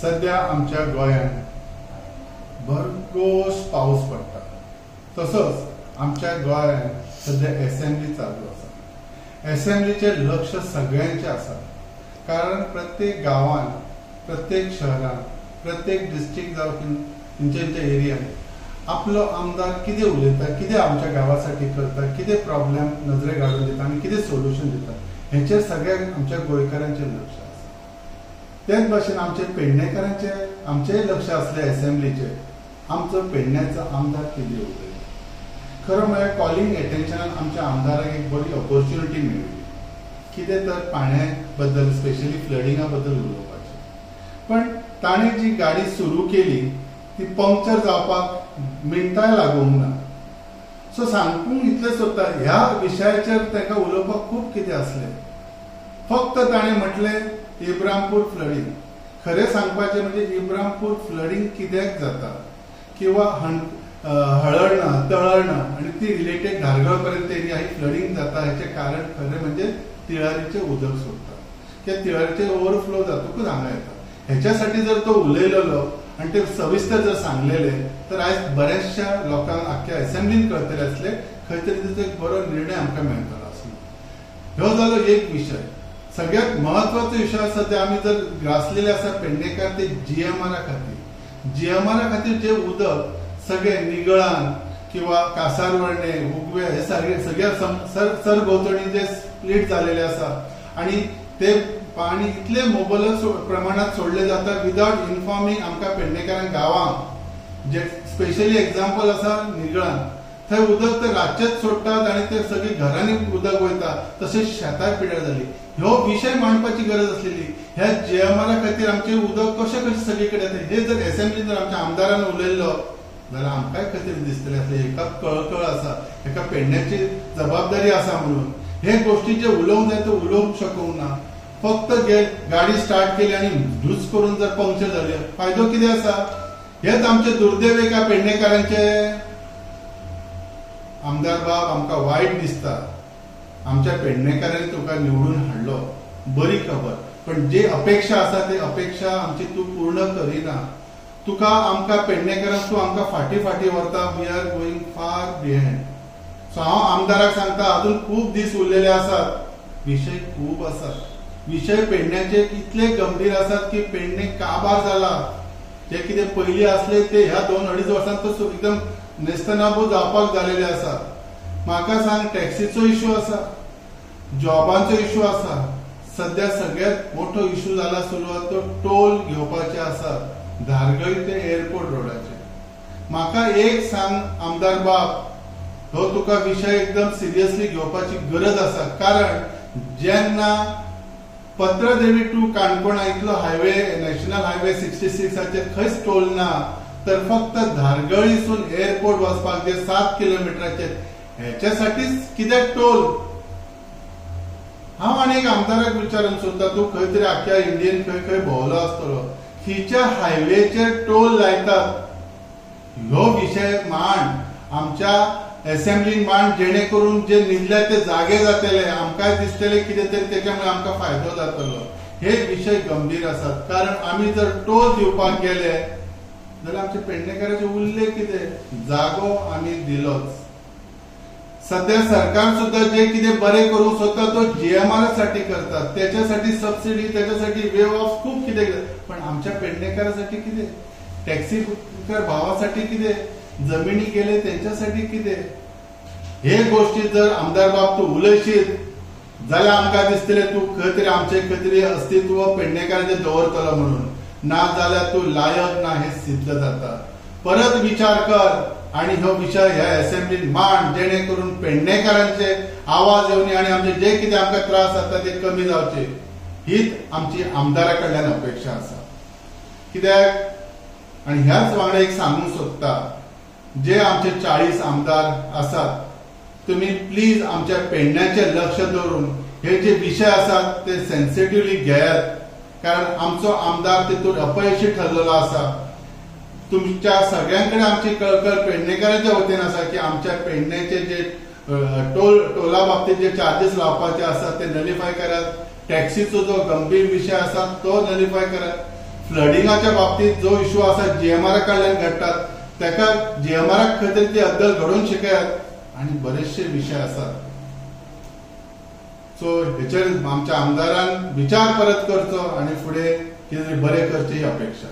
सध्या आमच्या गोंयांत भरघोस पाऊस पडटा, तसोच आमच्या गोंयांत सध्या असेंब्ली चालू आसा. असेंब्लीचे लक्ष सगळ्यांचे आसा, कारण प्रत्येक गांवांत, प्रत्येक शहरात, प्रत्येक डिस्ट्रिक्ट जावं तेंच्या एरियात आपलो आमदार कितें उलयता, कितें आमच्या गांवासाठी करता, कितें प्रॉब्लेम नजरेक हाडून दिता आनी कितें सोल्युशन दिता, हेचेर सगळ्यांक आमच्या गोंयकारांचें लक्ष आसा. तेच भाशेन आमचे पेडणेकारांचे आमचेय लक्ष आसले असेंब्लीचेर, आमचो पेडण्याचो आमदार कितें उलयता. खरो म्हळ्यार कॉलिंग एटेन्शनान आमच्या आमदाराक एक बरी ऑपॉर्च्युनिटी मेळ्ळी, कितें तर पाण्या बद्दल, स्पेशली फ्लडिंगा बद्दल उलोवपाचें. पण ताणें जी गाडी सुरू केली ती पंक्चर जावपाक मिनटांय लागूंक ना. सो सांगूंक इतलें सोदता, ह्या विशयाचेर ताका उलोवपाक खूब कितें आसलें. फक्त ताणें म्हटलें इब्रामपूर फ्लडिंग. खरें सांगपाचें म्हणजे इब्रामपूर फ्लडिंग कित्याक जाता, किंवा हळर्णा, तळर्णा आनी ती रिलेटेड धारगळ पर्यंत एरिया ही फ्लडिंग जाता, हेचें कारण खरें म्हणजे तिळारीचें उदक सोडटा, कित्याक तिळारीचें ओवरफ्लो जातकूच हांगा येता. हेच्यासाठी जर तो उलयलेलो आनी ते सविस्तर जर सांगलेले तर आयज बऱ्याचशा लोकांक आख्ख्या असेंब्लीन कळटले आसले, खंय तरी ताचो एक बरो निर्णय आमकां मेळटलो आसलो. ह्यो जालो एक विशय. सगळ्यात महत्वाचो विशय सध्या आमी जर ग्रासलेले आसा पेडणेकार, ते जीएमआरा खातीर. जीएमआरा खातीर जे उदक सगळे निगळान किंवा कासारवळणे, उगवे हे सगळ्या सरभोंवतणी जे स्प्लिट जालेले आसा आनी ते पाणी इतले मोबलक प्रमाणात सोडले जाता विदाउट इन्फॉर्मिंग आमकां पेडणेकारांक गांवांक. जे स्पेशली एक्झाम्पल आसा निगळान, थंय उदक ते रातचेच सोडटात आनी ते सगळी घरांनी उदक वयता, तशेंच शेतार पिड्यार जाली. ह्यो विशय मांडपाची गरज आसलेली. ह्या जीएमआरा खातीर आमचें उदक कशें सगळे कडेन येता, हे जर असेंब्लीन जर आमच्या आमदारान उलयल्लो जाल्यार आमकांय खंय तरी दिसतलें आसलें हेका कळकळ आसा, हेका पेडण्याची जबाबदारी आसा म्हणून. हे गोश्टी जे उलोवंक जाय ते उलोवंक शकूंक ना. फक्त गाडी स्टार्ट केली आनी धूस करून जर पंक्चर जाली, फायदो कितें आसा? हेच आमचे दुर्दैव एका पेडणेकारांचे. आमदार बाब, आमकां वायट दिसता, आमच्या पेडणेकारांनी तुका निवडून हाडलो, बरी खबर, पण जे अपेक्षा आसा ते अपेक्षा आमची तूं पूर्ण करिना. तुका आमकां पेडणेकारांक तूं आमकां फाटी फाटी व्हरता. वी आर गोईंग फार बिहायंड. सो हांव आमदाराक सांगता, अजून खूब दीस उरलेले आसात, विशय खूब आसात. विशय पेडण्याचे इतले गंभीर आसात की पेडणे काबार जाला. जे कितें पयलीं आसले ते ह्या 2-2.5 वर्सांत तो एकदम नेस्तनाबूत जावपाक जालेले आसा. म्हाका सांग, टॅक्सीचो इश्यू आसा, जॉबांचो इश्यू आसा. सध्या सगळ्यात मोठो इश्यू जाला सुरू, तो टोल घेवपाचे आसा धारगळी ते एअरपोर्ट रोडाचे. म्हाका एक सांग आमदार बाब, हो तुका विशय एकदम सिरियसली घेवपाची गरज आसा. कारण जेन्ना पत्रदेवी टू काणकोणा इतलो हायवे, नॅशनल हायवे 66 खंयच टोल ना, तर फक्त धारगळीसून एअरपोर्ट वचपाक जे 7 किलोमिटराचे, हेच्यासाठीच कित्याक टोल? हांव आनी एक आमदाराक विचारून सोदता, तूं खंय तरी आख्ख्या इंडियेन खंय खंय भोंवलो आसतलो, खंयच्या हायवेचेर टोल लायतात? ह्यो विशय मांड, आमच्या असेंब्लीन मांड, जेणे करून जे न्हिदल्या ते जागे जातले, आमकांय दिसतले कितें तरी त्याच्यामुळे आमकां फायदो जातलो. हे विशय गंभीर आसात. कारण आमी जर टोल दिवपाक गेले जाल्यार आमचे पेडणेकाराचे उरले कितें? जागो आमी दिलोच. सध्या सरकार सुद्धा जे कितें बरें करूंक सोदता तो जीएमआर साठी करतात. त्याच्यासाठी सबसिडी, त्याच्यासाठी वे ऑफ खूब कितें, पण आमच्या पेडणेकारासाठी कितें? टॅक्सी भावासाठी कितें? जमिनी गेले त्यांच्यासाठी कितें? हे गोष्टी जर आमदार बाब तू उलयशीत जाल्यार आमकां दिसतले तू खंय तरी आमचे खंय तरी अस्तित्व पेडणेकारांचे दवरतलो म्हणून. ना जाल्यार तू लायक ना हे सिद्ध जाता. परत विचार कर आणि हो विषय ह्या असेंब्लीन मांड, जेणे करून पेडणेकारांचे आवाज येवनी आणि आमचे जे कितें आमकां त्रास जाता ते कमी जावचे. हीच आमची आमदारा कडल्यान अपेक्षा आसा. कित्याक आनी ह्याच वांगडा एक सांगूंक सोदता, जे आमचे 40 आमदार आसात, तुम्ही प्लीज आमच्या पेडण्याचे लक्ष दवरून हे जे विषय आसात ते सेन्सिटिव्हली घेयात. कारण आमचो आमदार तितून अपयशी ठरलेलो आसा. तुमच्या सगळ्यांकडे आमची कळकळ पेडणेकारांच्या वतीन आसा की आमच्या पेडण्याचे जे टोला बाबतीत जे चार्जेस लावपाचे आसात ते नलिफाय करात. टॅक्सीचो जो गंभीर विषय आसा तो नलिफाय करात. फ्लडिंगाच्या बाबतीत जो इश्यू आसा GMR कडल्यान घडटात ताका GMR खातीर ती अद्दल घडोवन शिकयात आनी बरेचशे विशय आसात. सो हेचेर आमच्या आमदारान विचार परत करचो आनी फुडें कितें बरें करचे ही अपेक्षा.